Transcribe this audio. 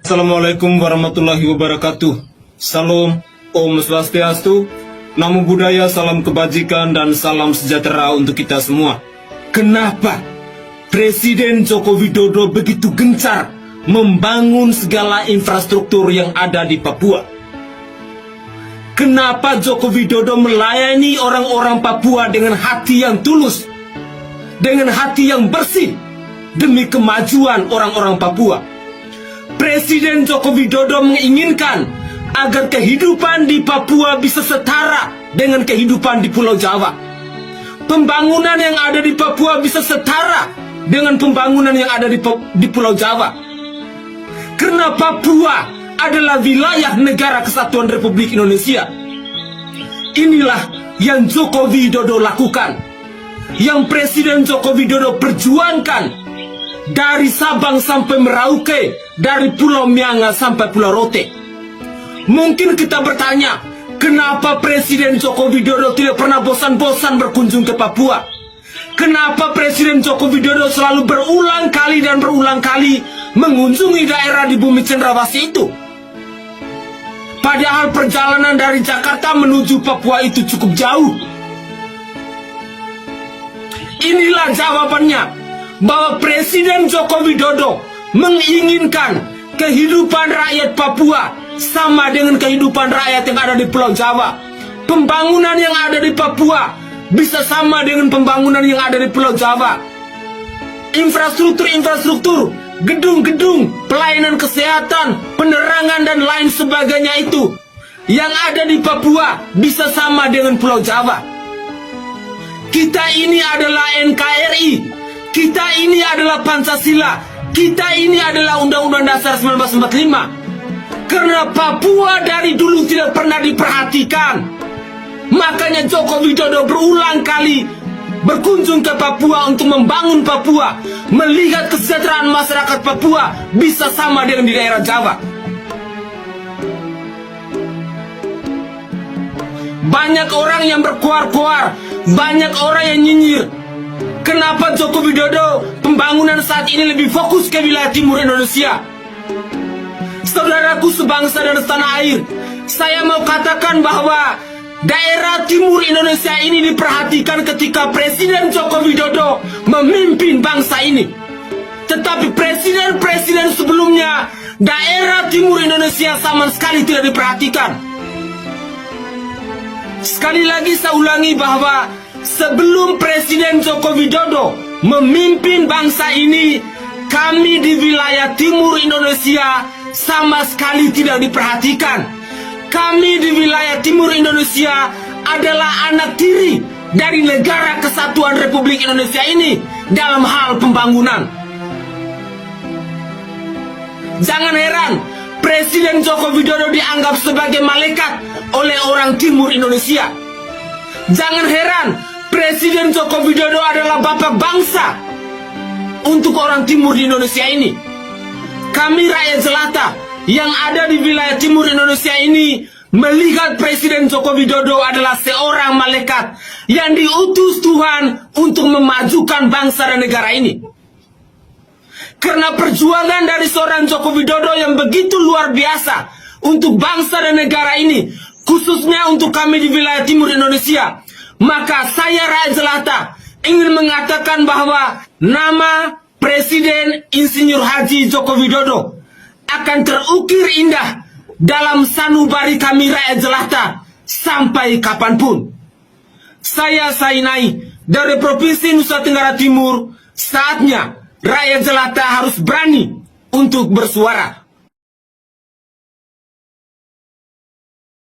Assalamualaikum warahmatullahi wabarakatuh. Salam, Om Swastiastu, Namo Buddhaya, salam kebajikan dan salam sejahtera untuk kita semua. Kenapa Presiden Joko Widodo begitu gencar membangun segala infrastruktur yang ada di Papua? Kenapa Joko Widodo melayani orang-orang Papua dengan hati yang tulus, dengan hati yang bersih, demi kemajuan orang-orang Papua? Presiden Joko Widodo menginginkan agar kehidupan di Papua bisa setara dengan kehidupan di Pulau Jawa. Pembangunan yang ada di Papua bisa setara dengan pembangunan yang ada di Pulau Jawa. Karena Papua adalah wilayah negara kesatuan Republik Indonesia. Inilah yang Joko Widodo lakukan, yang Presiden Joko Widodo perjuangkan dari Sabang sampai Merauke, dari Pulau Mianga sampai Pulau Rote. Mungkin kita bertanya, kenapa Presiden Joko Widodo tidak pernah bosan-bosan berkunjung ke Papua? Kenapa Presiden Joko Widodo selalu berulang kali dan berulang kali mengunjungi daerah di bumi cendrawasih itu? Padahal perjalanan dari Jakarta menuju Papua itu cukup jauh. Inilah jawabannya, bahwa Presiden Joko Widodo menginginkan kehidupan rakyat Papua sama dengan kehidupan rakyat yang ada di Pulau Jawa. Pembangunan yang ada di Papua bisa sama dengan pembangunan yang ada di Pulau Jawa. Infrastruktur, gedung-gedung, pelayanan kesehatan, penerangan dan lain sebagainya itu yang ada di Papua bisa sama dengan Pulau Jawa. Kita ini adalah NKRI, kita ini adalah Pancasila, kita ini adalah Undang-Undang Dasar 1945. Karena Papua dari dulu tidak pernah diperhatikan, makanya Joko Widodo berulang kali berkunjung ke Papua untuk membangun Papua, melihat kesejahteraan masyarakat Papua bisa sama dengan di daerah Jawa. Banyak orang yang berkuar-kuar, banyak orang yang nyinyir. Kenapa Joko Widodo pembangunan saat ini lebih fokus ke wilayah timur Indonesia? Saudaraku sebangsa dan setanah air, saya mau katakan bahwa daerah timur Indonesia ini diperhatikan ketika Presiden Joko Widodo memimpin bangsa ini. Tetapi presiden-presiden sebelumnya, daerah timur Indonesia sama sekali tidak diperhatikan. Sekali lagi saya ulangi bahwa sebelum Presiden Joko Widodo memimpin bangsa ini, kami di wilayah timur Indonesia sama sekali tidak diperhatikan. Kami di wilayah timur Indonesia adalah anak tiri dari negara kesatuan Republik Indonesia ini dalam hal pembangunan. Jangan heran Presiden Joko Widodo dianggap sebagai malaikat oleh orang timur Indonesia. Jangan heran Presiden Joko Widodo adalah bapak bangsa untuk orang timur di Indonesia ini. Kami rakyat jelata yang ada di wilayah timur Indonesia ini melihat Presiden Joko Widodo adalah seorang malaikat yang diutus Tuhan untuk memajukan bangsa dan negara ini. Karena perjuangan dari seorang Joko Widodo yang begitu luar biasa untuk bangsa dan negara ini, khususnya untuk kami di wilayah timur Indonesia, maka saya rakyat jelata ingin mengatakan bahwa nama Presiden Insinyur Haji Joko Widodo akan terukir indah dalam sanubari kami rakyat jelata sampai kapanpun. Saya Sainai dari Provinsi Nusa Tenggara Timur, saatnya rakyat jelata harus berani untuk bersuara.